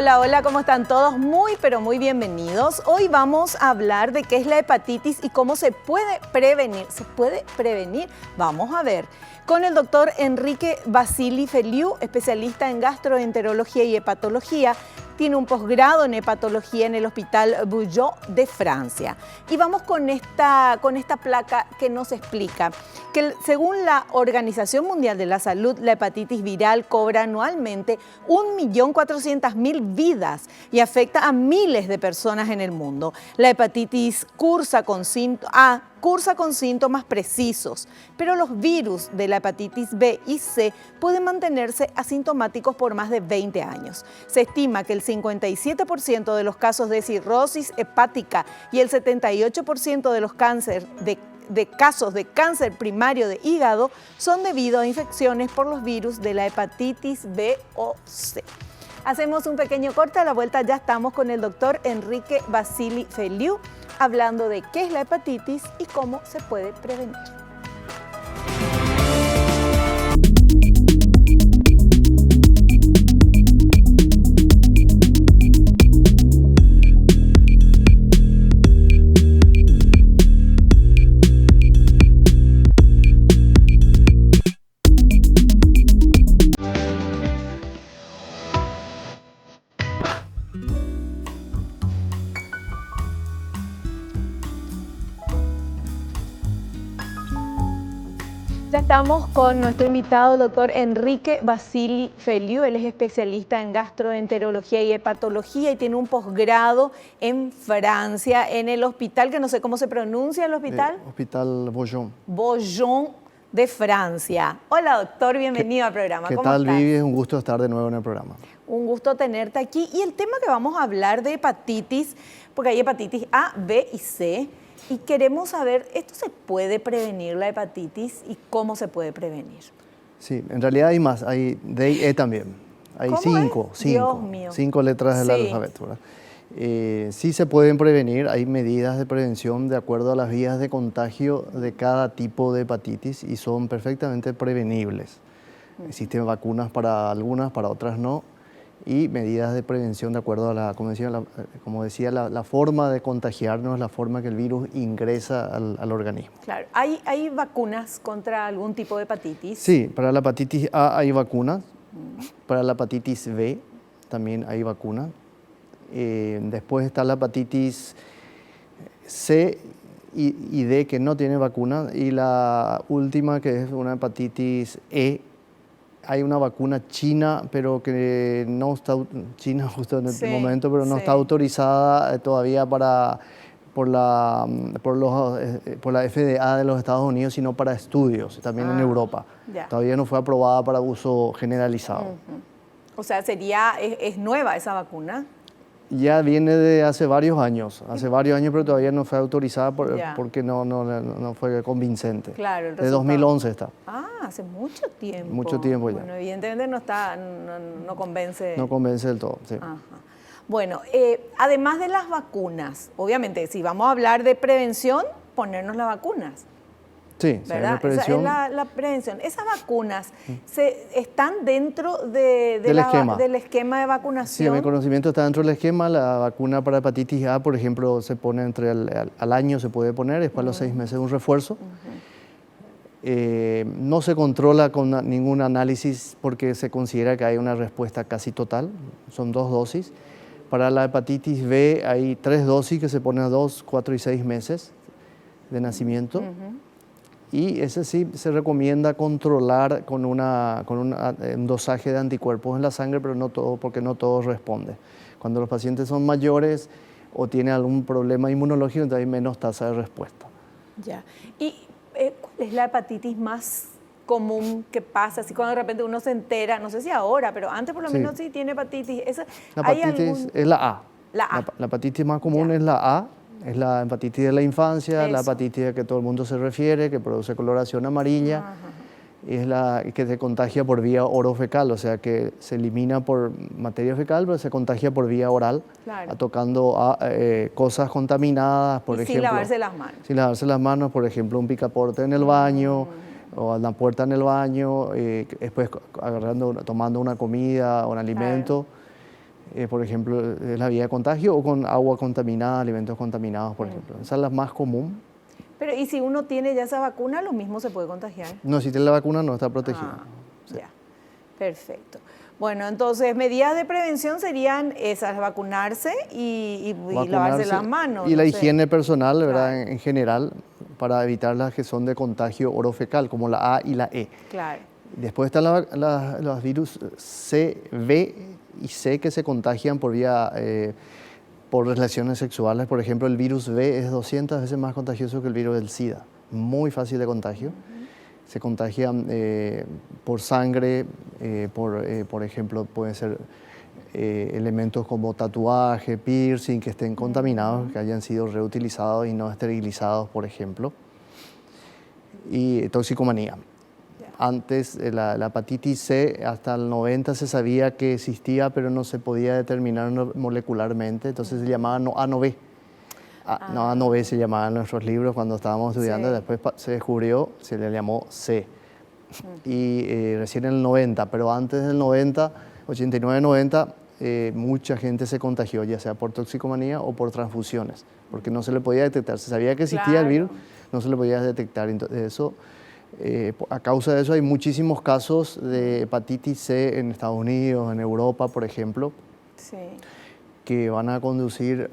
Hola, hola, ¿cómo están todos? Muy, pero muy bienvenidos. Hoy vamos a hablar de qué es la hepatitis y cómo se puede prevenir. ¿Se puede prevenir? Vamos a ver. Con el doctor Enrique Vasili Feliu, especialista en gastroenterología y hepatología. Tiene un posgrado en hepatología en el Hospital Bullot de Francia. Y vamos con esta placa que nos explica que según la Organización Mundial de la Salud, la hepatitis viral cobra anualmente 1.400.000 vidas y afecta a miles de personas en el mundo. La hepatitis cursa con síntomas precisos, pero los virus de la hepatitis B y C pueden mantenerse asintomáticos por más de 20 años. Se estima que el 57% de los casos de cirrosis hepática y el 78% de los casos de cáncer primario de hígado son debido a infecciones por los virus de la hepatitis B o C. Hacemos un pequeño corte, a la vuelta ya estamos con el doctor Enrique Vasili Feliu hablando de qué es la hepatitis y cómo se puede prevenir. Ya estamos con nuestro invitado, el doctor Enrique Vasili Feliu. Él es especialista en gastroenterología y hepatología y tiene un posgrado en Francia, en el hospital, que no sé cómo se pronuncia el hospital. Hospital Bullot. Bullot de Francia. Hola, doctor, bienvenido al programa. ¿Qué tal, Vivi? Es un gusto estar de nuevo en el programa. Un gusto tenerte aquí. Y el tema que vamos a hablar de hepatitis, porque hay hepatitis A, B y C, y queremos saber, ¿esto se puede prevenir la hepatitis y cómo se puede prevenir? Sí, en realidad hay más, hay D y E también. Hay cinco letras del alfabeto, ¿verdad? Sí se pueden prevenir, hay medidas de prevención de acuerdo a las vías de contagio de cada tipo de hepatitis y son perfectamente prevenibles. Existen vacunas para algunas, para otras no, y medidas de prevención de acuerdo a la, como decía, la forma de contagiarnos, la forma que el virus ingresa al organismo. Claro, ¿hay vacunas contra algún tipo de hepatitis? Sí, para la hepatitis A hay vacunas, para la hepatitis B también hay vacunas. Después está la hepatitis C y D que no tiene vacuna, y la última que es una hepatitis E. Hay una vacuna china, pero que no está, China justo en este momento, pero no está autorizada todavía por la FDA de los Estados Unidos, sino para estudios, también en Europa. Todavía no fue aprobada para uso generalizado. O sea, es nueva esa vacuna. Ya viene de hace varios años, pero todavía no fue autorizada porque no fue convincente. Claro, de 2011 está. Hace mucho tiempo. Mucho tiempo ya. Bueno, evidentemente no convence. No convence del todo, sí. Ajá. Bueno, además de las vacunas, obviamente, si vamos a hablar de prevención, ponernos las vacunas. Sí, ¿verdad? Prevención. Esa es la prevención. ¿Esas vacunas están dentro del esquema de vacunación? Sí, mi conocimiento está dentro del esquema. La vacuna para hepatitis A, por ejemplo, se pone al año, se puede poner, después a los 6 meses un refuerzo. No se controla con ningún análisis porque se considera que hay una respuesta casi total. Son 2 dosis. Para la hepatitis B hay 3 dosis que se ponen a 2, 4 y 6 meses de nacimiento. Y ese sí se recomienda controlar con un dosaje de anticuerpos en la sangre, pero no todo, porque no todo responde. Cuando los pacientes son mayores o tienen algún problema inmunológico, entonces hay menos tasa de respuesta. Ya. ¿Y cuál es la hepatitis más común que pasa? Así cuando de repente uno se entera, no sé si ahora, pero antes por lo menos sí tiene hepatitis. La hepatitis es la A. La hepatitis más común es la A. Es la hepatitis de la infancia, la hepatitis a que todo el mundo se refiere, que produce coloración amarilla, es la que se contagia por vía orofecal, o sea que se elimina por materia fecal, pero se contagia por vía oral, tocando cosas contaminadas, por ejemplo. Sin lavarse las manos. Sin lavarse las manos, por ejemplo, un picaporte en el baño, o a la puerta en el baño, después tomando una comida o un alimento. por ejemplo, es la vía de contagio, o con agua contaminada, alimentos contaminados, por ejemplo. Esa es la más común. Pero ¿y si uno tiene ya esa vacuna, lo mismo se puede contagiar? No, si tiene la vacuna no está protegido. Sí. Ya, perfecto. Bueno, entonces medidas de prevención serían esas, vacunarse y lavarse las manos. Y la no sé. higiene personal, ¿verdad? Claro. En general, para evitar las que son de contagio orofecal, como la A y la E. Claro. Después están los virus C, B y C que se contagian por vía, por relaciones sexuales. Por ejemplo, el virus B es 200 veces más contagioso que el virus del SIDA. Muy fácil de contagio. Se contagian por sangre, por ejemplo, pueden ser elementos como tatuaje, piercing, que estén contaminados, que hayan sido reutilizados y no esterilizados, por ejemplo. Y toxicomanía. Antes la hepatitis C, hasta el 90 se sabía que existía, pero no se podía determinar molecularmente, entonces se llamaba A no B. No, A no B se llamaba en nuestros libros cuando estábamos estudiando, después se descubrió, se le llamó C. Y recién en el 90, pero antes del 90, 89-90, mucha gente se contagió, ya sea por toxicomanía o por transfusiones, porque no se le podía detectar. Se sabía que existía el virus, no se le podía detectar. Entonces, eso, a causa de eso hay muchísimos casos de hepatitis C en Estados Unidos, en Europa, por ejemplo, que van a conducir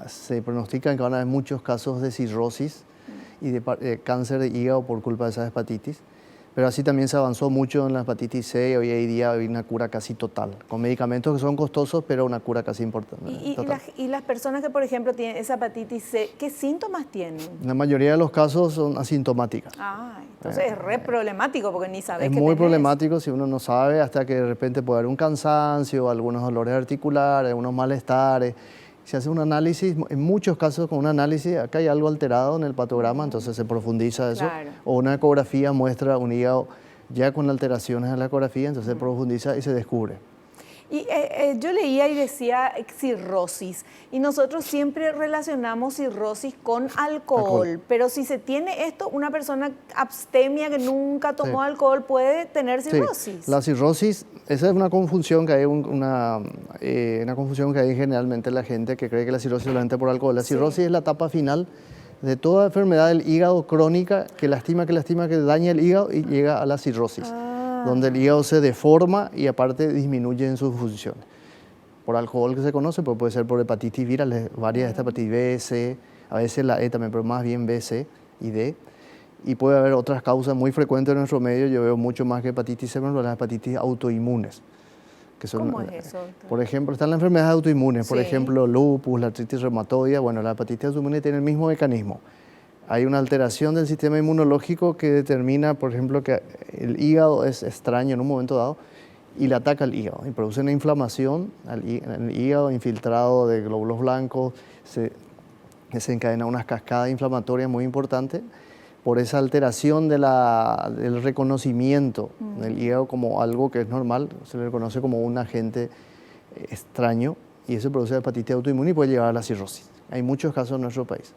se pronostican que van a haber muchos casos de cirrosis y de cáncer de hígado por culpa de esas hepatitis. Pero así también se avanzó mucho en la hepatitis C y hoy en día hay una cura casi total, con medicamentos que son costosos, pero una cura casi importante. ¿Y las personas que, por ejemplo, tienen esa hepatitis C, qué síntomas tienen? La mayoría de los casos son asintomáticas. Entonces es re problemático porque ni sabes Es qué muy tenés. problemático si uno no sabe, hasta que de repente puede haber un cansancio, algunos dolores articulares, algunos malestares. Se hace un análisis, en muchos casos con un análisis, acá hay algo alterado en el patograma, entonces se profundiza eso. Claro. O una ecografía muestra un hígado ya con alteraciones en la ecografía, entonces se profundiza y se descubre. Y yo leía y decía cirrosis, y nosotros siempre relacionamos cirrosis con alcohol, pero si se tiene esto, una persona abstemia que nunca tomó alcohol puede tener cirrosis. Sí. La cirrosis, esa es una confusión que hay, una confusión que hay generalmente en la gente que cree que la cirrosis es solamente por alcohol. La cirrosis es la etapa final de toda enfermedad del hígado crónica que lastima, que daña el hígado y llega a la cirrosis. Donde el hígado se deforma y aparte disminuye en sus funciones. Por alcohol que se conoce, pero puede ser por hepatitis viral, varias de estas hepatitis B, C, a veces la E también, pero más bien B, C y D. Y puede haber otras causas muy frecuentes en nuestro medio, yo veo mucho más que hepatitis C, pero las hepatitis autoinmunes. Que son, ¿Cómo es eso? Por ejemplo, están las enfermedades autoinmunes, por ejemplo, lupus, la artritis reumatoide. Bueno, la hepatitis autoinmune tiene el mismo mecanismo. Hay una alteración del sistema inmunológico que determina, por ejemplo, que el hígado es extraño en un momento dado y le ataca al hígado y produce una inflamación en el hígado, infiltrado de glóbulos blancos, se desencadena unas cascadas inflamatorias muy importantes por esa alteración del reconocimiento del hígado como algo que es normal, se le reconoce como un agente extraño y eso produce hepatitis autoinmune y puede llevar a la cirrosis. Hay muchos casos en nuestro país.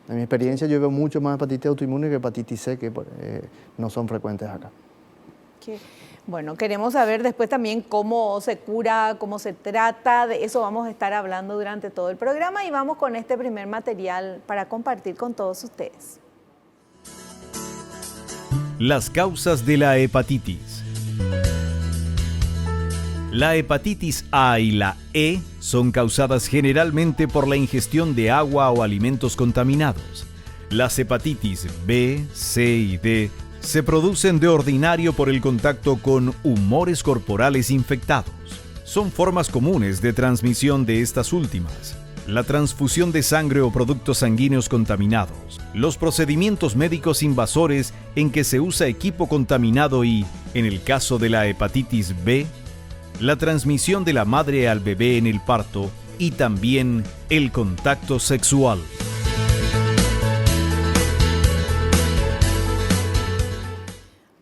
En mi experiencia yo veo mucho más hepatitis autoinmune que hepatitis C, que no son frecuentes acá. Bueno, queremos saber después también cómo se cura, cómo se trata, de eso vamos a estar hablando durante todo el programa y vamos con este primer material para compartir con todos ustedes. Las causas de la hepatitis. La hepatitis A y la E son causadas generalmente por la ingestión de agua o alimentos contaminados. Las hepatitis B, C y D se producen de ordinario por el contacto con humores corporales infectados. Son formas comunes de transmisión de estas últimas: la transfusión de sangre o productos sanguíneos contaminados, los procedimientos médicos invasores en que se usa equipo contaminado y, en el caso de la hepatitis B, la transmisión de la madre al bebé en el parto y también el contacto sexual.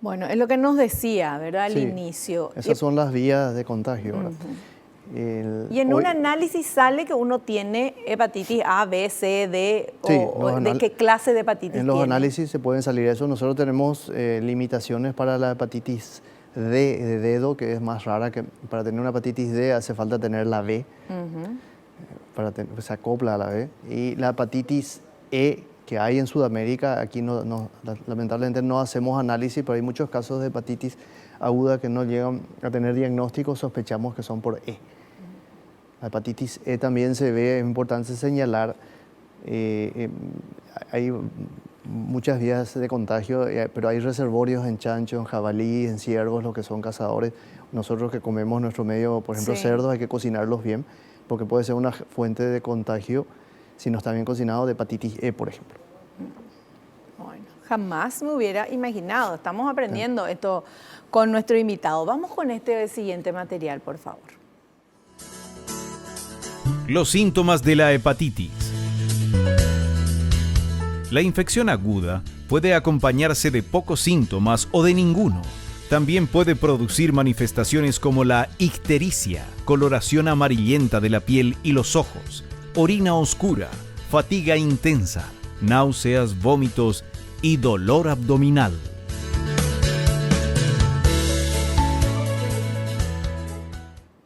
Bueno, es lo que nos decía, ¿verdad? Al inicio. Esas son las vías de contagio. Y en un análisis sale que uno tiene hepatitis A, B, C, D, o ¿de qué clase de hepatitis tiene? En los tiene? análisis se pueden salir eso. Nosotros tenemos limitaciones para la hepatitis D de dedo, que es más rara, que para tener una hepatitis D hace falta tener la B, se acopla a la B. Y la hepatitis E que hay en Sudamérica, aquí lamentablemente no hacemos análisis, pero hay muchos casos de hepatitis aguda que no llegan a tener diagnóstico, sospechamos que son por E. La hepatitis E también se ve, es importante señalar, hay muchas vías de contagio, pero hay reservorios en chancho, en jabalí, en ciervos, los que son cazadores. Nosotros que comemos nuestro medio, por ejemplo, cerdos, hay que cocinarlos bien, porque puede ser una fuente de contagio, si no está bien cocinado, de hepatitis E, por ejemplo. Bueno, jamás me hubiera imaginado. Estamos aprendiendo esto con nuestro invitado. Vamos con este siguiente material, por favor. Los síntomas de la hepatitis. La infección aguda puede acompañarse de pocos síntomas o de ninguno. También puede producir manifestaciones como la ictericia, coloración amarillenta de la piel y los ojos, orina oscura, fatiga intensa, náuseas, vómitos y dolor abdominal.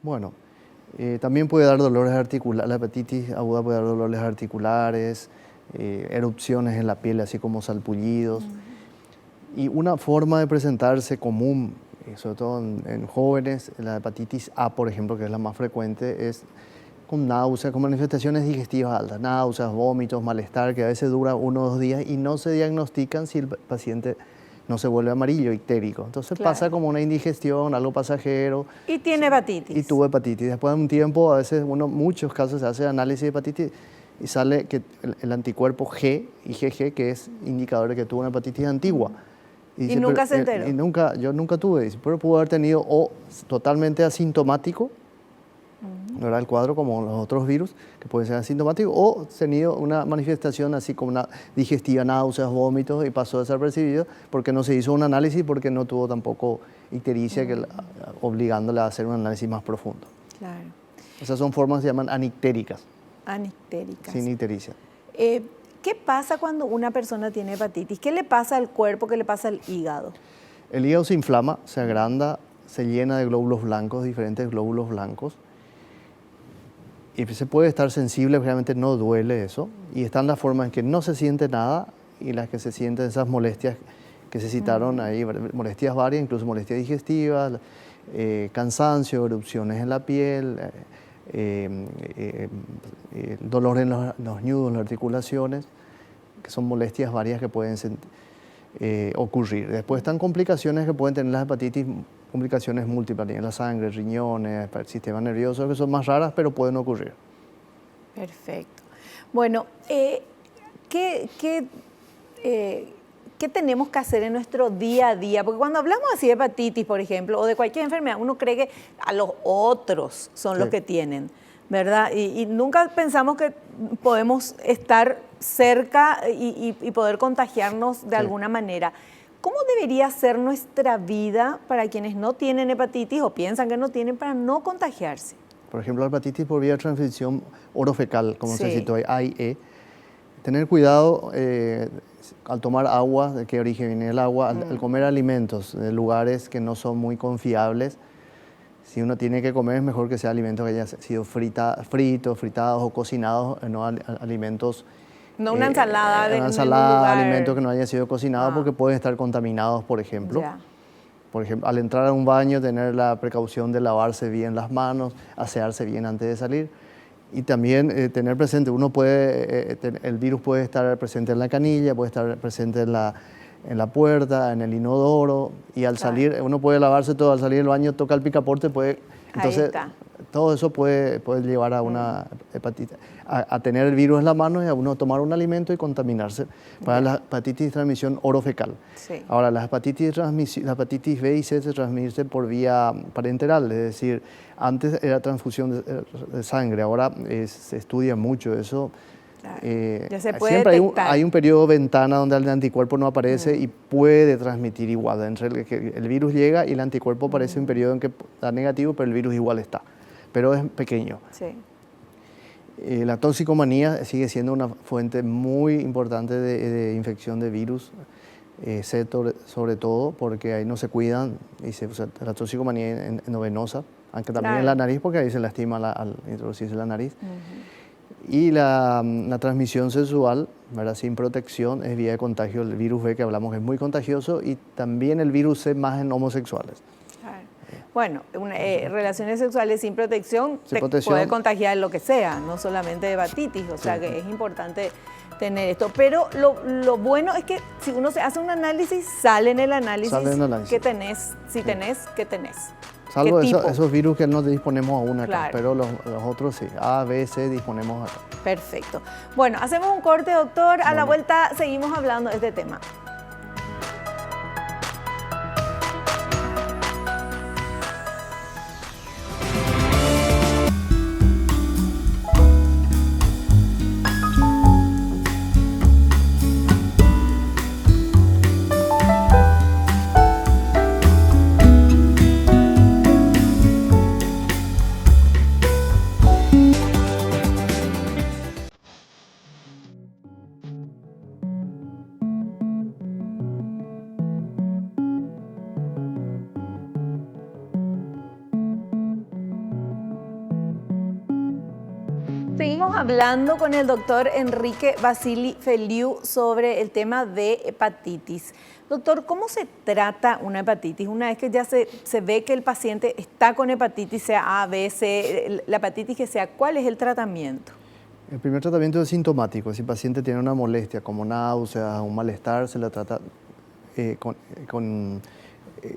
Bueno, también puede dar dolores articulares, la hepatitis aguda puede dar dolores articulares, erupciones en la piel, así como salpullidos. Y una forma de presentarse común, sobre todo en jóvenes, la hepatitis A, por ejemplo, que es la más frecuente, es con náuseas, con manifestaciones digestivas altas, náuseas, vómitos, malestar, que a veces dura 1 o 2 días y no se diagnostican si el paciente no se vuelve amarillo, ictérico. Entonces pasa como una indigestión, algo pasajero. Y tiene hepatitis. Y tuvo hepatitis. Después de un tiempo, a veces muchos casos se hace análisis de hepatitis y sale que el anticuerpo G, IgG, que es indicador de que tuvo una hepatitis antigua. Y dice, nunca se enteró. Yo nunca tuve, dice, pero pudo haber tenido o totalmente asintomático, no era el cuadro como los otros virus, que puede ser asintomático, o tenido una manifestación así como una digestiva, náuseas, vómitos, y pasó desapercibido porque no se hizo un análisis, porque no tuvo tampoco ictericia, obligándole a hacer un análisis más profundo. Claro. Esas son formas que se llaman anictéricas. Anictéricas. Sin ictericia. ¿Qué pasa cuando una persona tiene hepatitis? ¿Qué le pasa al cuerpo? ¿Qué le pasa al hígado? El hígado se inflama, se agranda, se llena de glóbulos blancos, diferentes glóbulos blancos. Y se puede estar sensible, realmente no duele eso. Y están las formas en que no se siente nada y las que se sienten esas molestias que se citaron ahí, molestias varias, incluso molestias digestivas, cansancio, erupciones en la piel, dolor en los nudos, las articulaciones, que son molestias varias que pueden ocurrir. Después están complicaciones que pueden tener las hepatitis, complicaciones múltiples en la sangre, riñones, el sistema nervioso, que son más raras, pero pueden ocurrir. Perfecto. Bueno, ¿qué tenemos que hacer en nuestro día a día? Porque cuando hablamos así de hepatitis, por ejemplo, o de cualquier enfermedad, uno cree que a los otros son los que tienen, ¿verdad? Y nunca pensamos que podemos estar cerca y poder contagiarnos de alguna manera. ¿Cómo debería ser nuestra vida para quienes no tienen hepatitis o piensan que no tienen, para no contagiarse? Por ejemplo, la hepatitis por vía de transmisión orofecal, como se citó ahí, A y E. Tener cuidado al tomar agua, de qué origen viene el agua, al comer alimentos de lugares que no son muy confiables. Si uno tiene que comer, es mejor que sea alimentos que hayan sido fritos, fritados o cocinados, no alimentos. No una ensalada de alimentos que no hayan sido cocinados porque pueden estar contaminados, por ejemplo. Por ejemplo, al entrar a un baño, tener la precaución de lavarse bien las manos, asearse bien antes de salir. Y también tener presente, el virus puede estar presente en la canilla, puede estar presente en la puerta, en el inodoro, y al salir, uno puede lavarse todo, al salir del baño toca el picaporte, entonces todo eso puede llevar a una hepatitis, a tener el virus en la mano y a uno tomar un alimento y contaminarse para la hepatitis de transmisión orofecal. Ahora, la hepatitis B y C se transmiten por vía parenteral, es decir, antes era transfusión de sangre, ahora se estudia mucho eso. Ya se puede siempre detectar. hay un periodo ventana donde el anticuerpo no aparece y puede transmitir igual. Entre el virus llega y el anticuerpo aparece en un periodo en que da negativo, pero el virus igual está. Pero es pequeño. La toxicomanía sigue siendo una fuente muy importante de infección de virus. C sobre todo, porque ahí no se cuidan y se usa la toxicomanía endovenosa, aunque también en la nariz, porque ahí se lastima al introducirse la nariz. Y la transmisión sexual, ¿verdad? Sin protección, es vía de contagio. El virus B que hablamos es muy contagioso, y también el virus C más en homosexuales. Bueno, relaciones sexuales sin protección puede contagiar lo que sea, no solamente hepatitis, o sea que es importante tener esto. Pero lo bueno es que si uno se hace un análisis, sale en el análisis que tenés, si tenés, ¿qué tenés? Salvo esos virus que no disponemos aún acá, pero los otros sí, A, B, C disponemos acá. Perfecto. Bueno, hacemos un corte, doctor. A la vuelta seguimos hablando de este tema. Seguimos hablando con el doctor Enrique Vasili Feliu sobre el tema de hepatitis. Doctor, ¿cómo se trata una hepatitis? Una vez que ya se ve que el paciente está con hepatitis, sea A, B, C, la hepatitis que sea, ¿cuál es el tratamiento? El primer tratamiento es sintomático. Si el paciente tiene una molestia como náusea, un malestar, se le trata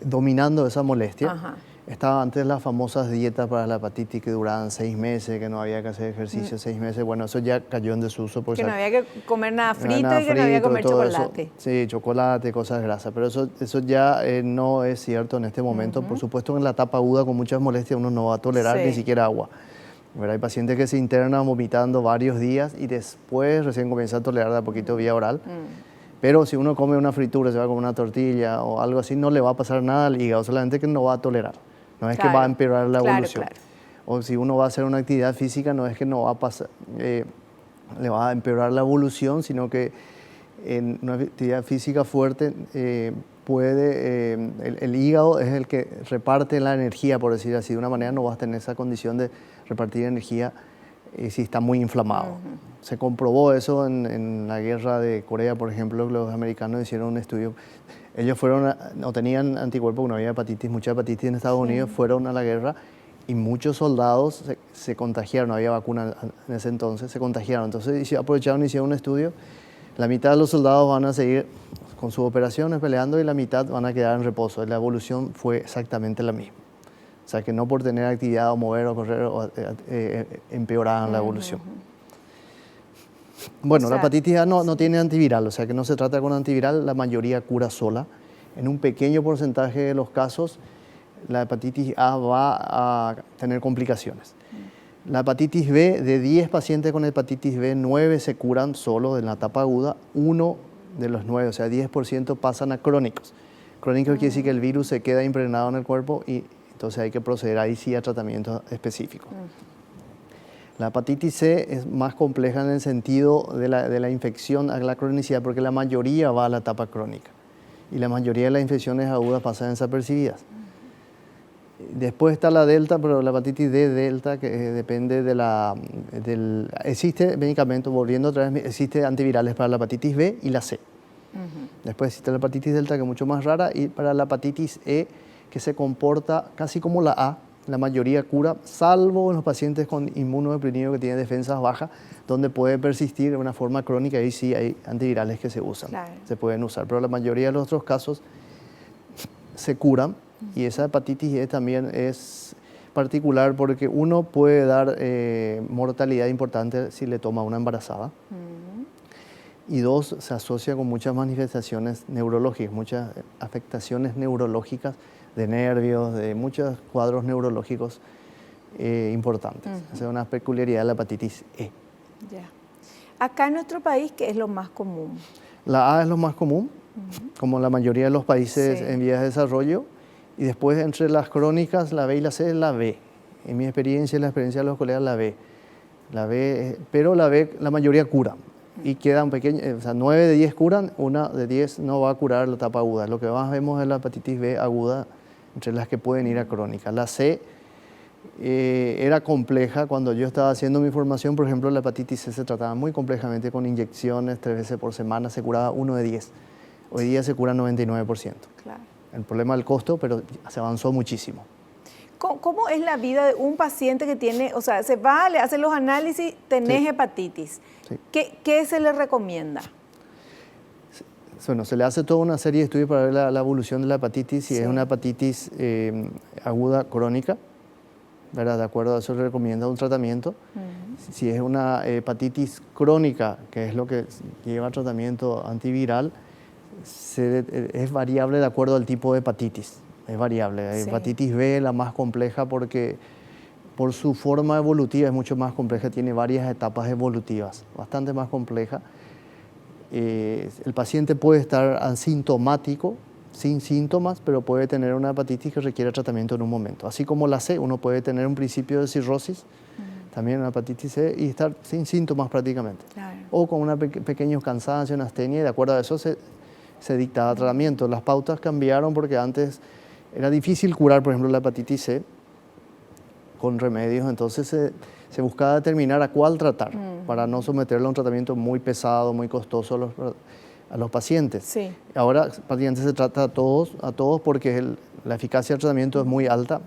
dominando esa molestia. Ajá. Estaba antes las famosas dietas para la hepatitis que duraban 6 meses, que no había que hacer ejercicio 6 meses. Bueno, eso ya cayó en desuso. Que no había que comer nada frito y que no había que comer chocolate. Eso, sí, chocolate, cosas grasas. Pero eso ya no es cierto en este momento. Por supuesto, en la etapa aguda con muchas molestias uno no va a tolerar ni siquiera agua. ¿Verdad? Hay pacientes que se internan vomitando varios días y después recién comienza a tolerar de a poquito vía oral. Pero si uno come una fritura, se va a comer una tortilla o algo así, no le va a pasar nada al hígado, solamente que no va a tolerar. No es que va a empeorar la evolución. O si uno va a hacer una actividad física, no es que no va a pasar, le va a empeorar la evolución, sino que en una actividad física fuerte el hígado es el que reparte la energía, por decir así. De una manera no vas a tener esa condición de repartir energía si está muy inflamado. Se comprobó eso en la guerra de Corea, por ejemplo. Los americanos hicieron un estudio. Ellos no tenían anticuerpos, no había hepatitis, mucha hepatitis en Estados Unidos, fueron a la guerra y muchos soldados se contagiaron, no había vacuna en ese entonces, se contagiaron. Entonces aprovecharon y hicieron un estudio. La mitad de los soldados van a seguir con sus operaciones peleando y la mitad van a quedar en reposo. La evolución fue exactamente la misma. O sea que no por tener actividad o mover o correr empeoraban la evolución. Bueno, la hepatitis A no tiene antiviral, o sea que no se trata con antiviral, la mayoría cura sola. En un pequeño porcentaje de los casos, la hepatitis A va a tener complicaciones. La hepatitis B, de 10 pacientes con hepatitis B, 9 se curan solo en la etapa aguda, 1 de los 9, o sea, 10% pasan a crónicos. Crónicos quiere decir que el virus se queda impregnado en el cuerpo y entonces hay que proceder ahí sí a tratamientos específicos. La hepatitis C es más compleja en el sentido de la infección a la cronicidad, porque la mayoría va a la etapa crónica y la mayoría de las infecciones agudas pasan desapercibidas. Después está la delta, pero la hepatitis D delta, que depende existe medicamentos, volviendo otra vez, existe antivirales para la hepatitis B y la C. Después existe la hepatitis delta, que es mucho más rara, y para la hepatitis E, que se comporta casi como la A, la mayoría cura, salvo en los pacientes con inmunodeprimido que tienen defensas bajas, donde puede persistir de una forma crónica, ahí sí hay antivirales que se usan, se pueden usar, pero la mayoría de los otros casos se curan. Y esa hepatitis E también es particular porque uno puede dar mortalidad importante si le toma a una embarazada. Y dos, se asocia con muchas manifestaciones neurológicas, muchas afectaciones neurológicas de nervios, de muchos cuadros neurológicos importantes. Esa es una peculiaridad de la hepatitis E. Acá en nuestro país, ¿qué es lo más común? La A es lo más común, como la mayoría de los países en vías de desarrollo. Y después, entre las crónicas, la B y la C es la B. En mi experiencia y la experiencia de los colegas, la B. Pero la B, la mayoría cura. y queda un pequeño, o sea, 9 de 10 curan, 1 de 10 no va a curar la etapa aguda. Lo que más vemos es la hepatitis B aguda, entre las que pueden ir a crónica. La C era compleja. Cuando yo estaba haciendo mi formación, por ejemplo, la hepatitis C se trataba muy complejamente con inyecciones 3 veces por semana, se curaba 1 de 10. Hoy día se cura 99%. Claro. El problema del costo, pero se avanzó muchísimo. ¿Cómo es la vida de un paciente que tiene, o sea, se va, le hacen los análisis, tenés hepatitis? Sí. ¿Qué se le recomienda? Bueno, se le hace toda una serie de estudios para ver la evolución de la hepatitis. Si es una hepatitis aguda crónica, ¿verdad? De acuerdo a eso se recomienda un tratamiento. Si es una hepatitis crónica, que es lo que lleva tratamiento antiviral, es variable de acuerdo al tipo de hepatitis. Es variable. Sí. Hepatitis B es la más compleja porque por su forma evolutiva es mucho más compleja, tiene varias etapas evolutivas, bastante más compleja. El paciente puede estar asintomático, sin síntomas, pero puede tener una hepatitis que requiere tratamiento en un momento. Así como la C, uno puede tener un principio de cirrosis, también una hepatitis C, y estar sin síntomas prácticamente. Claro. O con un pequeño cansancio, una astenia, y de acuerdo a eso se dictaba tratamiento. Las pautas cambiaron porque antes era difícil curar, por ejemplo, la hepatitis C con remedios, entonces se buscaba determinar a cuál tratar para no someterlo a un tratamiento muy pesado, muy costoso a los pacientes. Sí. Ahora prácticamente se trata a todos porque la eficacia del tratamiento es muy alta,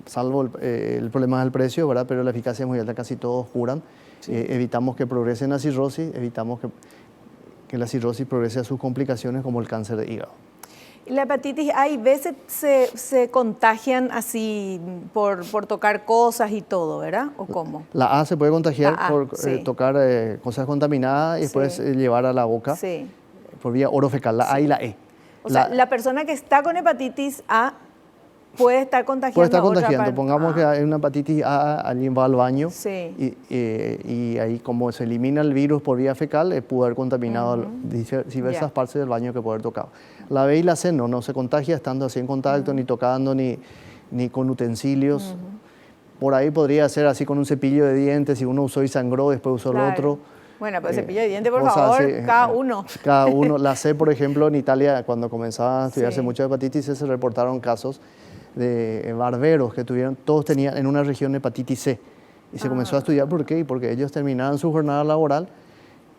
salvo el problema del precio, ¿verdad? Pero la eficacia es muy alta, casi todos curan. Sí. Evitamos que progrese en la cirrosis, evitamos que la cirrosis progrese a sus complicaciones como el cáncer de hígado. La hepatitis A y B se contagian así por tocar cosas y todo, ¿verdad? ¿O cómo? La A se puede contagiar por tocar cosas contaminadas y después llevar a la boca por vía orofecal, la A y la E. O sea, la persona que está con hepatitis A puede estar contagiando. Puede estar contagiando. Pongamos que hay una hepatitis A, alguien va al baño y ahí como se elimina el virus por vía fecal, pudo haber contaminado diversas partes del baño que puede haber tocado. La B y la C no se contagia estando así en contacto, ni tocando, ni con utensilios. Por ahí podría ser así con un cepillo de dientes, si uno usó y sangró, después usó el otro. Bueno, pues cepillo de dientes, por favor, cada uno. Cada uno. La C, por ejemplo, en Italia, cuando comenzaba a estudiarse mucha hepatitis C, se reportaron casos de barberos que todos tenían en una región hepatitis C. Y se comenzó a estudiar por qué, y porque ellos terminaban su jornada laboral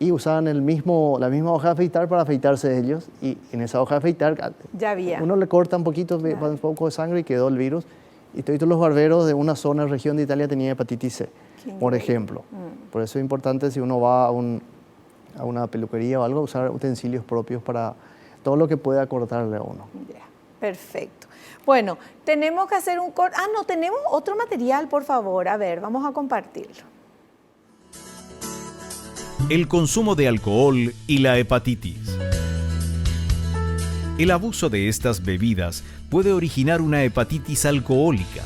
y usaban la misma hoja de afeitar para afeitarse ellos, y en esa hoja de afeitar ya había. Uno le corta un poquito, un poco de sangre y quedó el virus. Y todos los barberos de una zona, región de Italia tenían hepatitis C, por ejemplo. Por eso es importante, si uno va a una peluquería o algo, usar utensilios propios para todo lo que pueda cortarle a uno. Ya, perfecto. Bueno, tenemos que hacer un corte. Ah, no, tenemos otro material, por favor. A ver, vamos a compartirlo. El consumo de alcohol y la hepatitis. El abuso de estas bebidas puede originar una hepatitis alcohólica.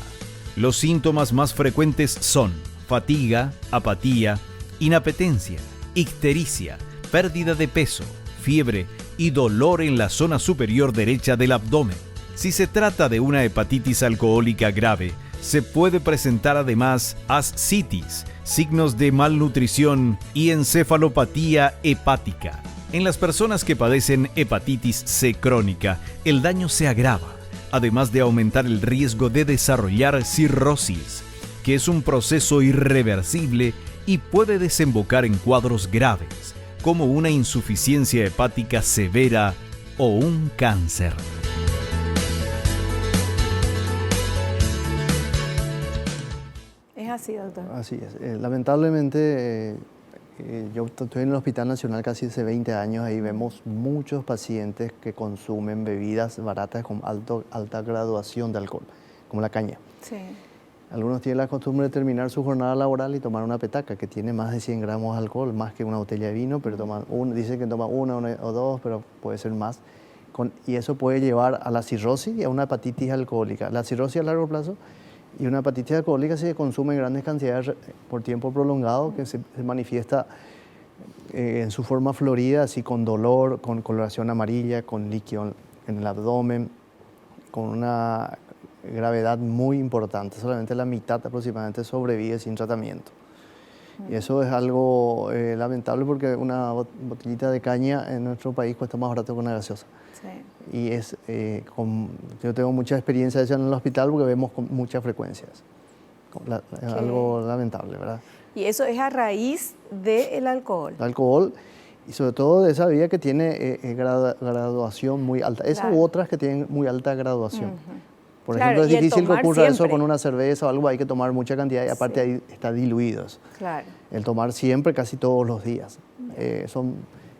Los síntomas más frecuentes son fatiga, apatía, inapetencia, ictericia, pérdida de peso, fiebre y dolor en la zona superior derecha del abdomen. Si se trata de una hepatitis alcohólica grave, se puede presentar además ascitis, signos de malnutrición y encefalopatía hepática. En las personas que padecen hepatitis C crónica, el daño se agrava, además de aumentar el riesgo de desarrollar cirrosis, que es un proceso irreversible y puede desembocar en cuadros graves, como una insuficiencia hepática severa o un cáncer. Es así, doctor. Así es. Lamentablemente, yo estoy en el Hospital Nacional casi hace 20 años, ahí vemos muchos pacientes que consumen bebidas baratas con alta graduación de alcohol, como la caña. Sí. Algunos tienen la costumbre de terminar su jornada laboral y tomar una petaca que tiene más de 100 gramos de alcohol, más que una botella de vino, pero dicen que toma una o dos, pero puede ser más. Y eso puede llevar a la cirrosis y a una hepatitis alcohólica. La cirrosis a largo plazo y una hepatitis alcohólica se consume en grandes cantidades por tiempo prolongado, que se manifiesta en su forma florida, así con dolor, con coloración amarilla, con líquido en el abdomen, con una gravedad muy importante. Solamente la mitad aproximadamente sobrevive sin tratamiento. Y eso es algo lamentable porque una botellita de caña en nuestro país cuesta más barato que una gaseosa. Sí. Y yo tengo mucha experiencia de eso en el hospital porque vemos con muchas frecuencias. Es algo lamentable, ¿verdad? Y eso es a raíz del alcohol. El alcohol y sobre todo de esa bebida que tiene graduación muy alta. Esa Claro. u otras que tienen muy alta graduación. Por Claro, ejemplo, es y el difícil que tomar ocurra eso siempre. con una cerveza o algo, hay que tomar mucha cantidad y aparte ahí está diluidos. Claro. El tomar siempre, casi todos los días. Son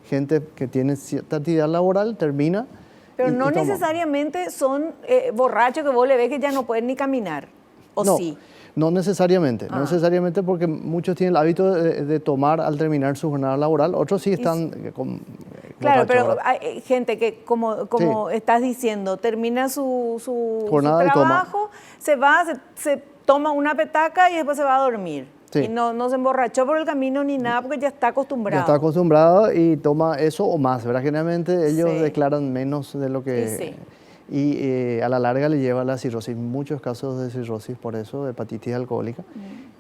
gente que tiene cierta actividad laboral, termina. Pero y no toma. necesariamente son borrachos que vos le ves que ya no pueden ni caminar. ¿O No, sí? no necesariamente, no necesariamente porque muchos tienen el hábito de tomar al terminar su jornada laboral, otros sí están Claro, borrachos, pero ¿verdad? hay gente que, como estás diciendo, termina su Jornada y toma. trabajo, se va, se toma una petaca y después se va a dormir. Sí. Y no se emborrachó por el camino ni nada porque ya está acostumbrado. Ya está acostumbrado y toma eso o más, ¿verdad? Generalmente ellos Sí. declaran menos de lo que... Sí. Y a la larga le lleva a la cirrosis, muchos casos de cirrosis por eso, de hepatitis alcohólica.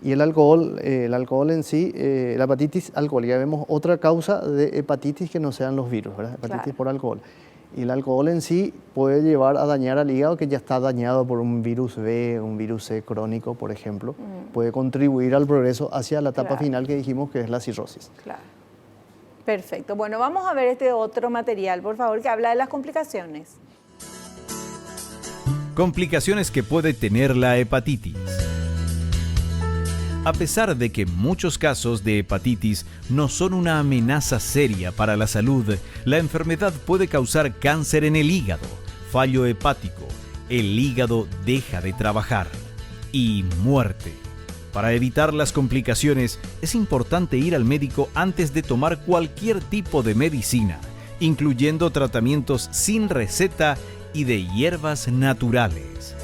Y el alcohol en sí, la hepatitis alcohólica, vemos otra causa de hepatitis que no sean los virus, ¿verdad? Hepatitis Claro. por alcohol. Y el alcohol en sí puede llevar a dañar al hígado que ya está dañado por un virus B, un virus C crónico, por ejemplo. Puede contribuir al progreso hacia la etapa Claro. final que dijimos que es la cirrosis. Claro. Perfecto. Bueno, vamos a ver este otro material, por favor, que habla de las complicaciones. Complicaciones que puede tener la hepatitis. A pesar de que muchos casos de hepatitis no son una amenaza seria para la salud, la enfermedad puede causar cáncer en el hígado, fallo hepático, el hígado deja de trabajar y muerte. Para evitar las complicaciones, es importante ir al médico antes de tomar cualquier tipo de medicina, incluyendo tratamientos sin receta y de hierbas naturales.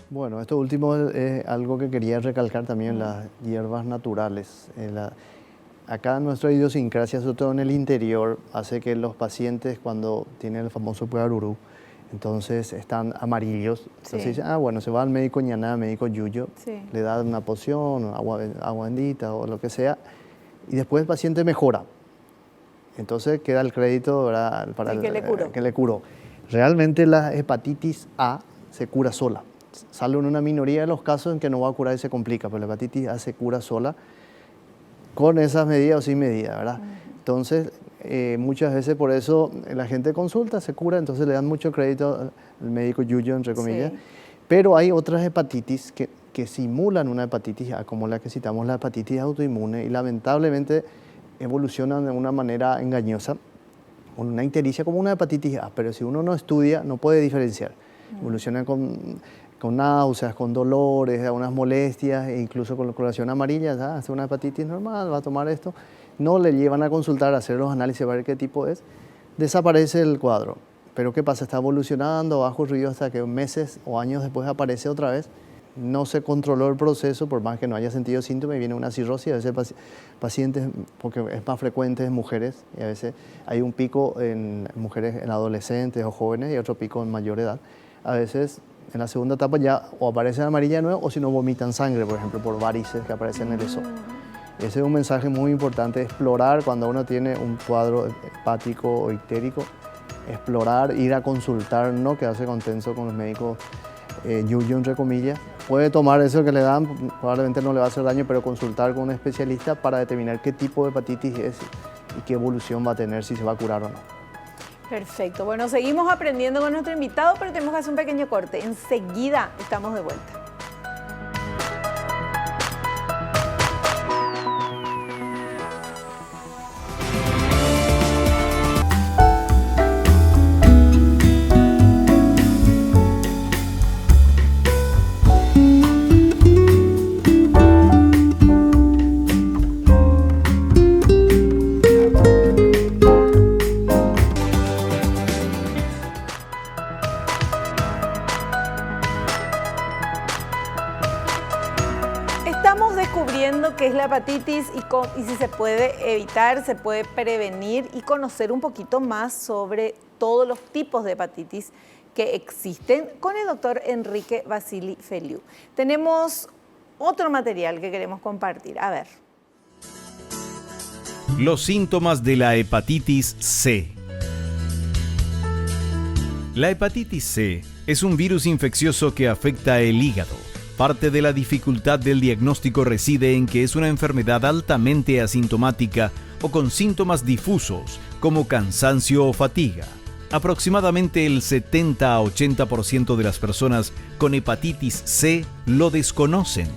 Bueno, esto último es algo que quería recalcar también, las hierbas naturales. Acá nuestra idiosincrasia, sobre todo en el interior, hace que los pacientes cuando tienen el famoso puerurú, entonces están amarillos. Entonces Sí. dicen, bueno, se va al médico ñaná, médico yuyo, Sí. le da una poción, agua bendita o lo que sea, y después el paciente mejora. Entonces queda el crédito, ¿verdad? Para Sí, que le curó. que le curó. Realmente la hepatitis A se cura sola. Salvo en una minoría de los casos en que no va a curar y se complica, pero la hepatitis A se cura sola con esas medidas o sin medidas, ¿verdad? Entonces, muchas veces por eso la gente consulta, se cura, entonces le dan mucho crédito al médico yuyo, entre comillas. Sí. Pero hay otras hepatitis que simulan una hepatitis A, como la que citamos, la hepatitis autoinmune, y lamentablemente evolucionan de una manera engañosa, con una ictericia como una hepatitis A, pero si uno no estudia no puede diferenciar. Evolucionan con náuseas, con dolores, algunas molestias, e incluso con coloración amarilla, hace una hepatitis normal, va a tomar esto, no le llevan a consultar, a hacer los análisis, para ver qué tipo es, desaparece el cuadro. Pero ¿qué pasa? Está evolucionando bajo ruido hasta que meses o años después aparece otra vez. No se controló el proceso, por más que no haya sentido síntomas, y viene una cirrosis. A veces pacientes, porque es más frecuente en mujeres, y a veces hay un pico en mujeres, en adolescentes o jóvenes, y otro pico en mayor edad. A veces en la segunda etapa ya o aparece amarilla de nuevo, o si no vomitan sangre, por ejemplo, por varices que aparecen en el esófago. Ese es un mensaje muy importante, explorar cuando uno tiene un cuadro hepático o ictérico, explorar, ir a consultar, no quedarse contento con los médicos yuyo, entre comillas. Puede tomar eso que le dan, probablemente no le va a hacer daño, pero consultar con un especialista para determinar qué tipo de hepatitis es y qué evolución va a tener, si se va a curar o no. Perfecto. Bueno, seguimos aprendiendo con nuestro invitado, pero tenemos que hacer un pequeño corte. Enseguida estamos de vuelta. Estamos descubriendo qué es la hepatitis y si se puede evitar, se puede prevenir y conocer un poquito más sobre todos los tipos de hepatitis que existen con el doctor Enrique Vasili Feliu. Tenemos otro material que queremos compartir. A ver. Los síntomas de la hepatitis C. La hepatitis C es un virus infeccioso que afecta el hígado. Parte de la dificultad del diagnóstico reside en que es una enfermedad altamente asintomática o con síntomas difusos como cansancio o fatiga. Aproximadamente el 70 a 80% de las personas con hepatitis C lo desconocen,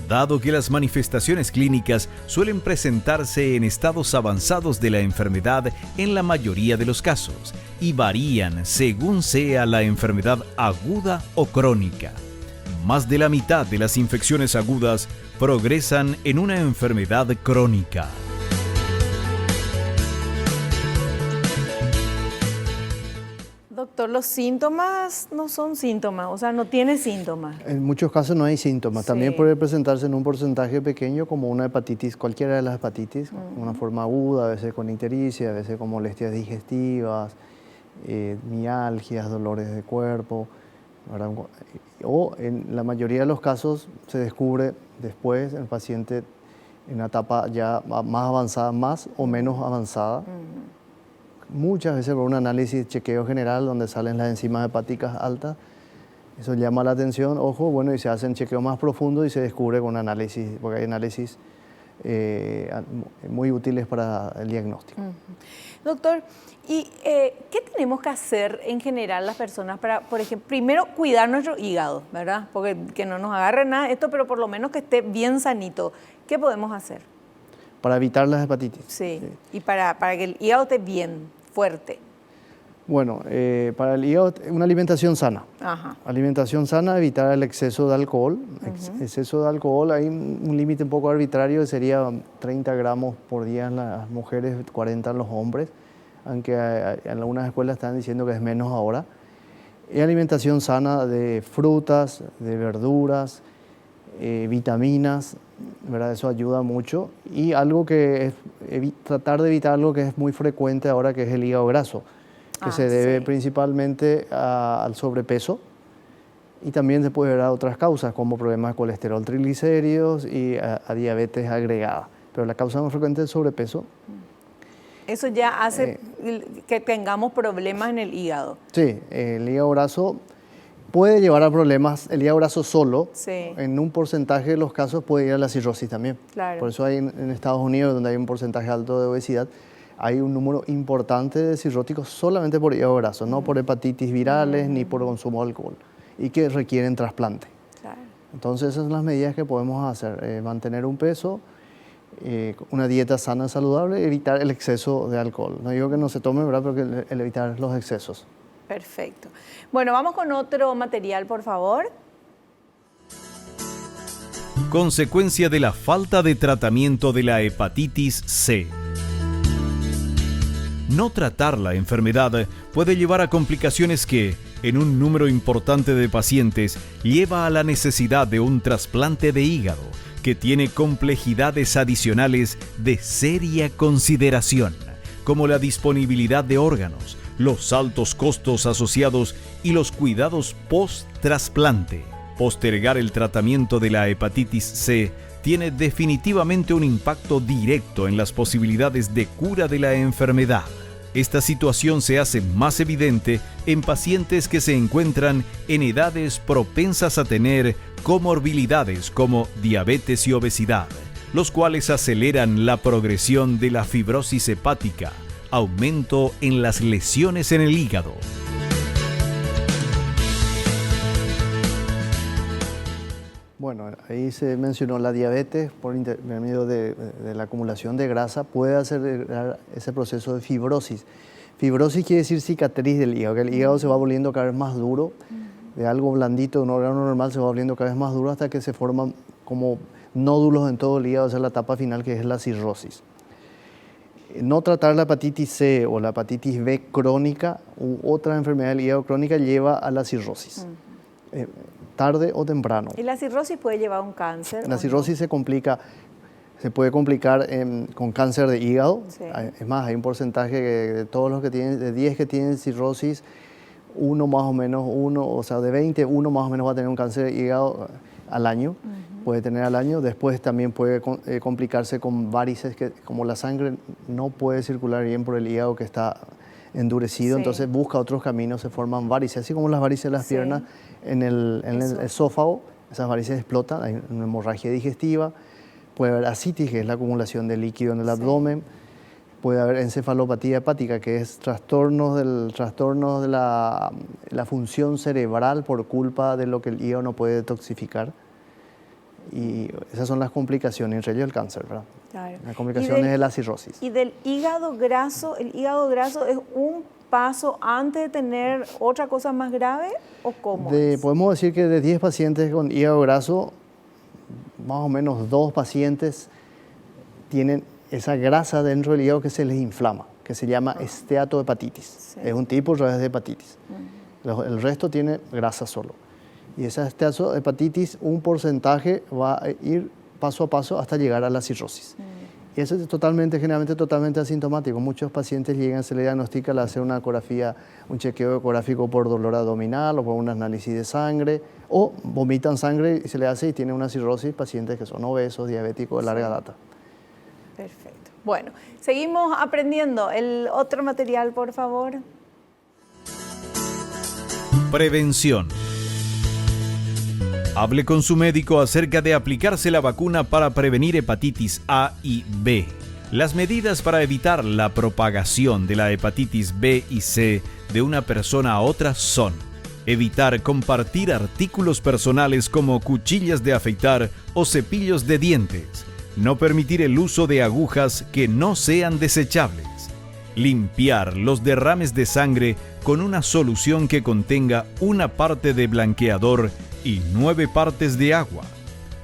dado que las manifestaciones clínicas suelen presentarse en estados avanzados de la enfermedad en la mayoría de los casos y varían según sea la enfermedad aguda o crónica. Más de la mitad de las infecciones agudas progresan en una enfermedad crónica. Doctor, los síntomas no son síntomas, o sea, no tiene síntomas. En muchos casos no hay síntomas. Sí. También puede presentarse en un porcentaje pequeño como una hepatitis, cualquiera de las hepatitis, una forma aguda, a veces con ictericia, a veces con molestias digestivas, mialgias, dolores de cuerpo, ¿verdad? O en la mayoría de los casos se descubre después el paciente en una etapa ya más avanzada, más o menos avanzada. Muchas veces por un análisis, chequeo general, donde salen las enzimas hepáticas altas. Eso llama la atención, ojo, bueno, y se hacen chequeos más profundos y se descubre con análisis, porque hay análisis muy útiles para el diagnóstico. Doctor, ¿y qué tenemos que hacer en general las personas para, por ejemplo, primero cuidar nuestro hígado, ¿verdad? Porque que no nos agarre nada de esto, pero por lo menos que esté bien sanito. ¿Qué podemos hacer? Para evitar las hepatitis. Sí, y para que el hígado esté bien, fuerte. Bueno, para el hígado, una alimentación sana. Ajá. Alimentación sana, evitar el exceso de alcohol. Exceso de alcohol, hay un límite un poco arbitrario, sería 30 gramos por día en las mujeres, 40 en los hombres, aunque en algunas escuelas están diciendo que es menos ahora. Y alimentación sana de frutas, de verduras, vitaminas, ¿verdad? Eso ayuda mucho. Y algo que es tratar de evitar algo que es muy frecuente ahora, que es el hígado graso, que se debe principalmente al sobrepeso y también se puede ver a otras causas como problemas de colesterol, triglicéridos y a diabetes agregada. Pero la causa más frecuente es el sobrepeso. Eso ya hace que tengamos problemas en el hígado. Sí, el hígado graso puede llevar a problemas. El hígado graso solo, en un porcentaje de los casos, puede ir a la cirrosis también. Claro. Por eso hay en Estados Unidos, donde hay un porcentaje alto de obesidad, hay un número importante de cirróticos solamente por hígado graso, no por hepatitis virales ni por consumo de alcohol, y que requieren trasplante. Claro. Entonces esas son las medidas que podemos hacer, mantener un peso, una dieta sana, saludable, evitar el exceso de alcohol. No digo que no se tome, ¿verdad? Pero que el evitar los excesos. Perfecto. Bueno, vamos con otro material, por favor. Consecuencia de la falta de tratamiento de la hepatitis C. No tratar la enfermedad puede llevar a complicaciones que, en un número importante de pacientes, lleva a la necesidad de un trasplante de hígado, que tiene complejidades adicionales de seria consideración, como la disponibilidad de órganos, los altos costos asociados y los cuidados post-trasplante. Postergar el tratamiento de la hepatitis C tiene definitivamente un impacto directo en las posibilidades de cura de la enfermedad. Esta situación se hace más evidente en pacientes que se encuentran en edades propensas a tener comorbilidades como diabetes y obesidad, los cuales aceleran la progresión de la fibrosis hepática, aumento en las lesiones en el hígado. Bueno, ahí se mencionó la diabetes por medio de la acumulación de grasa, puede acelerar ese proceso de fibrosis. Fibrosis quiere decir cicatriz del hígado, que el hígado se va volviendo cada vez más duro, de algo blandito, de un órgano normal, se va volviendo cada vez más duro hasta que se forman como nódulos en todo el hígado, esa es la etapa final que es la cirrosis. No tratar la hepatitis C o la hepatitis B crónica u otra enfermedad del hígado crónica lleva a la cirrosis. Tarde o temprano. ¿Y la cirrosis puede llevar a un cáncer? La cirrosis se puede complicar con cáncer de hígado. Sí. Es más, hay un porcentaje de todos los que tienen, de 10 que tienen cirrosis, uno más o menos, o sea, de 20, uno más o menos va a tener un cáncer de hígado al año, puede tener al año. Después también puede complicarse con varices, que como la sangre no puede circular bien por el hígado que está endurecido, entonces busca otros caminos, se forman varices, así como las varices de las piernas en el esófago, esas varices explotan, hay una hemorragia digestiva, puede haber ascitis, que es la acumulación de líquido en el abdomen, puede haber encefalopatía hepática, que es trastornos de la función cerebral por culpa de lo que el hígado no puede detoxificar. Y esas son las complicaciones, entre ellos el cáncer, ¿verdad? Claro. Las complicaciones de la cirrosis. ¿Y del hígado graso? ¿El hígado graso es un paso antes de tener otra cosa más grave o cómo es? Podemos decir que de 10 pacientes con hígado graso, más o menos 2 pacientes tienen esa grasa dentro del hígado que se les inflama, que se llama esteatohepatitis. Es un tipo de hepatitis. El resto tiene grasa solo. Y esa esteatohepatitis, un porcentaje va a ir paso a paso hasta llegar a la cirrosis. Y eso es generalmente totalmente asintomático. Muchos pacientes llegan, se le diagnostica al hacer una ecografía, un chequeo ecográfico por dolor abdominal o por un análisis de sangre, o vomitan sangre y se le hace y tiene una cirrosis, pacientes que son obesos, diabéticos de larga data. Perfecto. Bueno, seguimos aprendiendo. El otro material, por favor. Prevención. Hable con su médico acerca de aplicarse la vacuna para prevenir hepatitis A y B. Las medidas para evitar la propagación de la hepatitis B y C de una persona a otra son: evitar compartir artículos personales como cuchillas de afeitar o cepillos de dientes, no permitir el uso de agujas que no sean desechables, limpiar los derrames de sangre con una solución que contenga una parte de blanqueador y 9 partes de agua.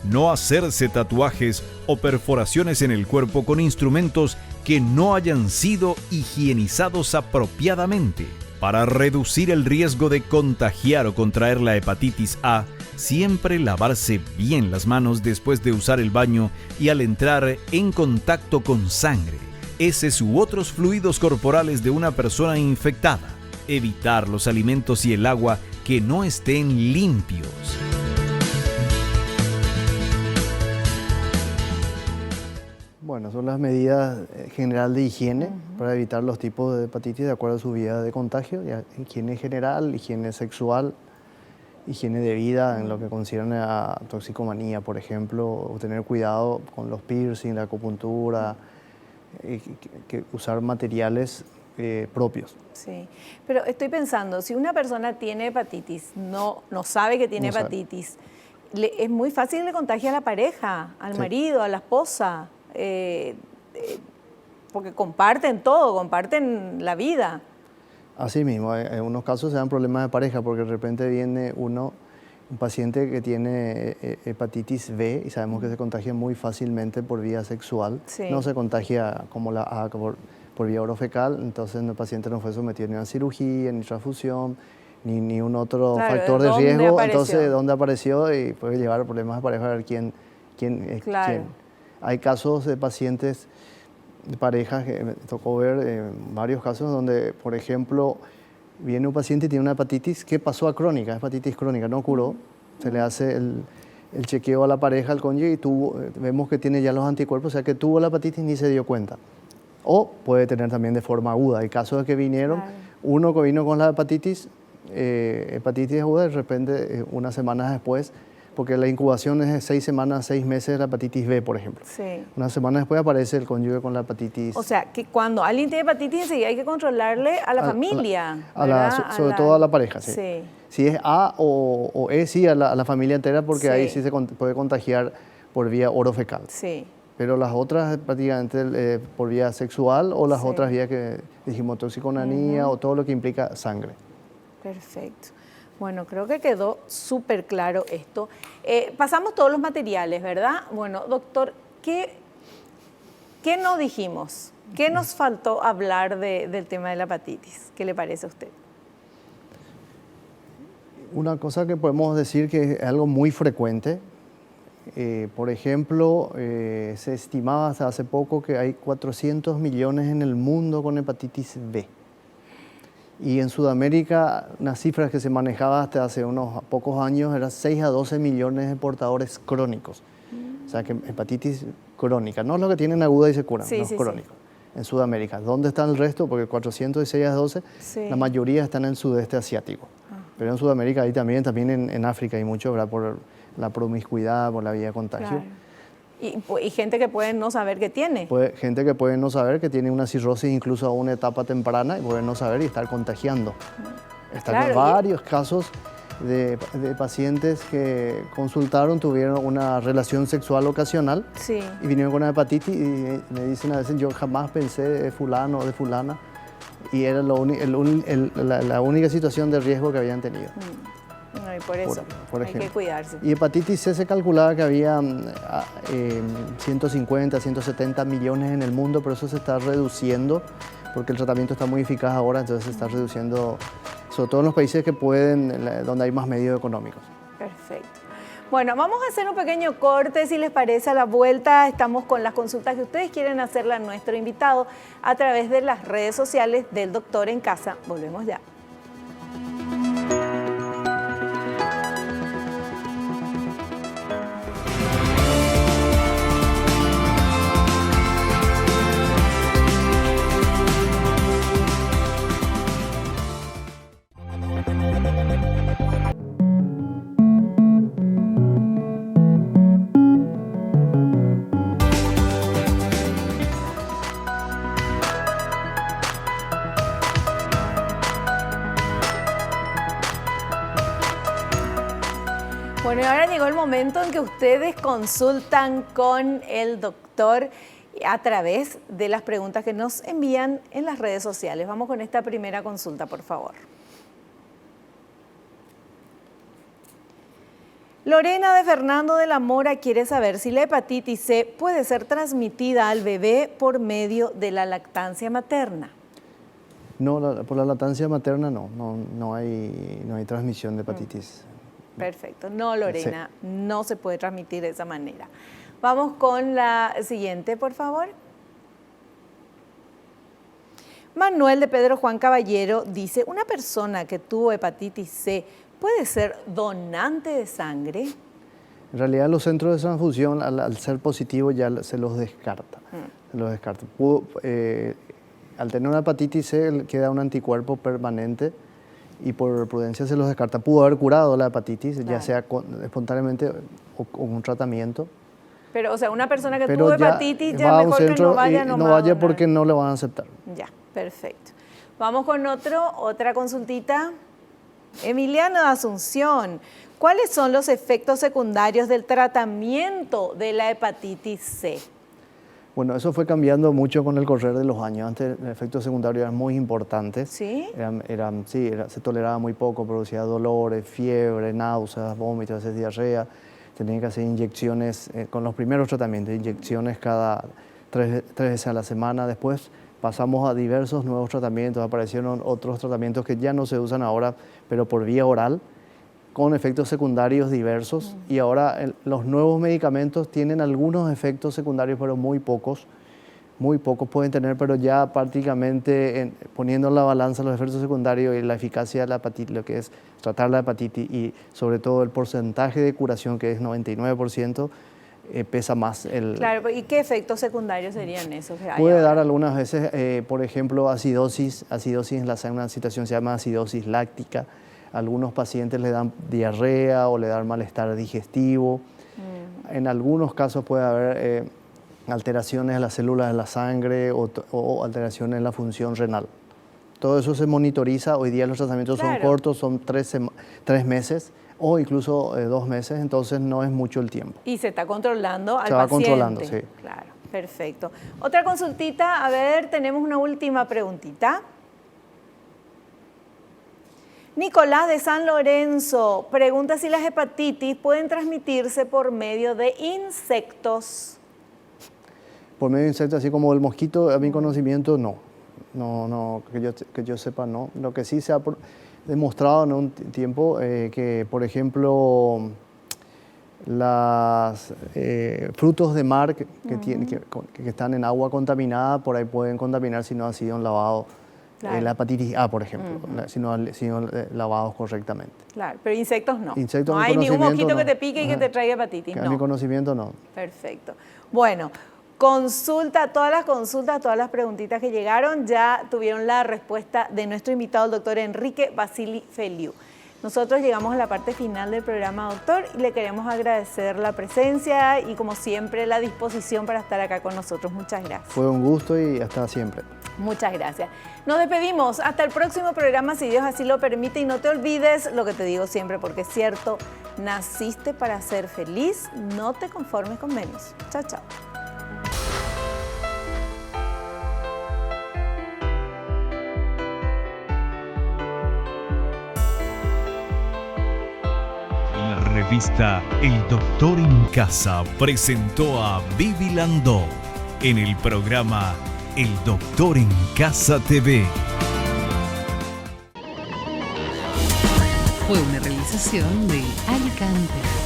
No hacerse tatuajes o perforaciones en el cuerpo con instrumentos que no hayan sido higienizados apropiadamente. Para reducir el riesgo de contagiar o contraer la hepatitis A, siempre lavarse bien las manos después de usar el baño y al entrar en contacto con sangre, heces u otros fluidos corporales de una persona infectada. Evitar los alimentos y el agua que no estén limpios. Bueno, son las medidas general de higiene para evitar los tipos de hepatitis de acuerdo a su vía de contagio. Higiene general, higiene sexual, higiene de vida en lo que concierne a toxicomanía, por ejemplo, o tener cuidado con los piercing, la acupuntura, que usar materiales propios. Sí, pero estoy pensando, si una persona tiene hepatitis, no sabe que tiene hepatitis, es muy fácil que le contagie a la pareja, al marido, a la esposa, porque comparten todo, comparten la vida. Así mismo, en unos casos se dan problemas de pareja porque de repente viene un paciente que tiene hepatitis B y sabemos que se contagia muy fácilmente por vía sexual, no se contagia como la A por vía orofecal, entonces el paciente no fue sometido ni a cirugía, ni transfusión, ni un otro factor de riesgo, entonces ¿dónde apareció? Y puede llevar a problemas de pareja, a ver quién es quién. Hay casos de pacientes, de parejas, que me tocó ver varios casos donde, por ejemplo, viene un paciente y tiene una hepatitis que pasó a crónica, hepatitis crónica, no curó, se le hace el chequeo a la pareja, al cónyuge, y vemos que tiene ya los anticuerpos, o sea que tuvo la hepatitis ni se dio cuenta. O puede tener también de forma aguda. Hay casos de que vinieron, uno que vino con la hepatitis aguda, de repente unas semanas después, porque la incubación es de 6 semanas, 6 meses, la hepatitis B, por ejemplo. Unas semanas después aparece el cónyuge con la hepatitis. O sea, que cuando alguien tiene hepatitis, enseguida hay que controlarle a la familia. Sobre todo a la pareja, sí. Si es A o E, sí, a la familia entera, porque ahí sí se puede contagiar por vía orofecal. Pero las otras prácticamente por vía sexual o las otras vías que dijimos, toxicomanía o todo lo que implica sangre. Perfecto. Bueno, creo que quedó súper claro esto. Pasamos todos los materiales, ¿verdad? Bueno, doctor, ¿qué no dijimos? ¿Qué nos faltó hablar del tema de la hepatitis? ¿Qué le parece a usted? Una cosa que podemos decir que es algo muy frecuente. Por ejemplo, se estimaba hasta hace poco que hay 400 millones en el mundo con hepatitis B. Y en Sudamérica, unas cifras que se manejaba hasta hace unos pocos años, eran 6 a 12 millones de portadores crónicos. O sea, que hepatitis crónica, no es lo que tienen aguda y se curan, Sí, no, sí, crónico. En Sudamérica. ¿Dónde está el resto? Porque 406 a 12, Sí. la mayoría están en el sudeste asiático. Pero en Sudamérica hay también en África hay mucho, ¿verdad? Por la promiscuidad, por la vía de contagio. Claro. Y gente que puede no saber que tiene. Gente que puede no saber que tiene una cirrosis incluso a una etapa temprana y puede no saber y estar contagiando. Están Claro, varios casos de pacientes que consultaron, tuvieron una relación sexual ocasional Sí. y vinieron con una hepatitis y me dicen a veces, yo jamás pensé de fulano o de fulana, y era la única situación de riesgo que habían tenido. No, y por eso Por hay que ejemplo. cuidarse. Y hepatitis C se calculaba que había 150, 170 millones en el mundo, pero eso se está reduciendo porque el tratamiento está muy eficaz ahora, entonces se está reduciendo, sobre todo en los países que pueden, donde hay más medios económicos. Perfecto. Bueno, vamos a hacer un pequeño corte, si les parece. A la vuelta estamos con las consultas que ustedes quieren hacerle a nuestro invitado a través de las redes sociales del Doctor en Casa. Volvemos ya. Bueno, y ahora llegó el momento en que ustedes consultan con el doctor a través de las preguntas que nos envían en las redes sociales. Vamos con esta primera consulta, por favor. Lorena de Fernando de la Mora quiere saber si la hepatitis C puede ser transmitida al bebé por medio de la lactancia materna. No, por la lactancia materna no hay transmisión de hepatitis. Perfecto. No, Lorena, no se puede transmitir de esa manera. Vamos con la siguiente, por favor. Manuel de Pedro Juan Caballero dice, ¿una persona que tuvo hepatitis C puede ser donante de sangre? En realidad los centros de transfusión al ser positivo ya se los descarta. Se los descarta. Al tener una hepatitis C queda un anticuerpo permanente y por prudencia se los descarta. Pudo haber curado la hepatitis, Claro. ya sea espontáneamente o con un tratamiento. Pero, o sea, una persona que Pero tuvo hepatitis ya va a un mejor que centro no vaya y nomás no a vaya donar. porque no le van a aceptar. Ya, perfecto. Vamos con otra consultita. Emiliano de Asunción, ¿cuáles son los efectos secundarios del tratamiento de la hepatitis C? Bueno, eso fue cambiando mucho con el correr de los años. Antes el efecto secundario era muy importante. ¿Sí? Se toleraba muy poco, producía dolores, fiebre, náuseas, vómitos, a veces diarrea. Tenían que hacer inyecciones, con los primeros tratamientos, inyecciones cada tres veces a la semana. Después pasamos a diversos nuevos tratamientos, aparecieron otros tratamientos que ya no se usan ahora, pero por vía oral, con efectos secundarios diversos. Y ahora los nuevos medicamentos tienen algunos efectos secundarios, pero muy pocos pueden tener, pero ya prácticamente poniendo en la balanza los efectos secundarios y la eficacia de la hepatitis, lo que es tratar la hepatitis y sobre todo el porcentaje de curación, que es 99%, pesa más. Claro, ¿y qué efectos secundarios serían esos que hay Puede ahora? dar algunas veces, por ejemplo, acidosis en una situación se llama acidosis láctica. Algunos pacientes le dan diarrea o le dan malestar digestivo. En algunos casos puede haber alteraciones en las células de la sangre o alteraciones en la función renal. Todo eso se monitoriza. Hoy día los tratamientos son cortos, son 3 meses o incluso 2 meses, entonces no es mucho el tiempo. Y se está controlando al Se va paciente. controlando, sí. Claro, perfecto. Otra consultita, a ver, tenemos una última preguntita. Nicolás de San Lorenzo pregunta si las hepatitis pueden transmitirse por medio de insectos. Por medio de insectos, así como el mosquito, a mi conocimiento, no. No, que yo sepa, no. Lo que sí se ha demostrado en un tiempo que, por ejemplo, los frutos de mar que están en agua contaminada, por ahí pueden contaminar si no ha sido un lavado Claro. La hepatitis A, por ejemplo, si no lavados correctamente. Claro, pero insectos no. Insectos, no mi hay ni un conocimiento, mosquito que no. te pique y que te traiga hepatitis, Que a no. mi conocimiento no. Perfecto. Bueno, todas las consultas, todas las preguntitas que llegaron ya tuvieron la respuesta de nuestro invitado, el doctor Enrique Basili Feliu. Nosotros llegamos a la parte final del programa, doctor, y le queremos agradecer la presencia y, como siempre, la disposición para estar acá con nosotros. Muchas gracias. Fue un gusto y hasta siempre. Muchas gracias. Nos despedimos. Hasta el próximo programa, si Dios así lo permite. Y no te olvides lo que te digo siempre, porque es cierto, naciste para ser feliz, no te conformes con menos. Chao, chao. La revista El Doctor en Casa presentó a Vivi Landó en el programa El Doctor en Casa TV. Fue una realización de Alicante.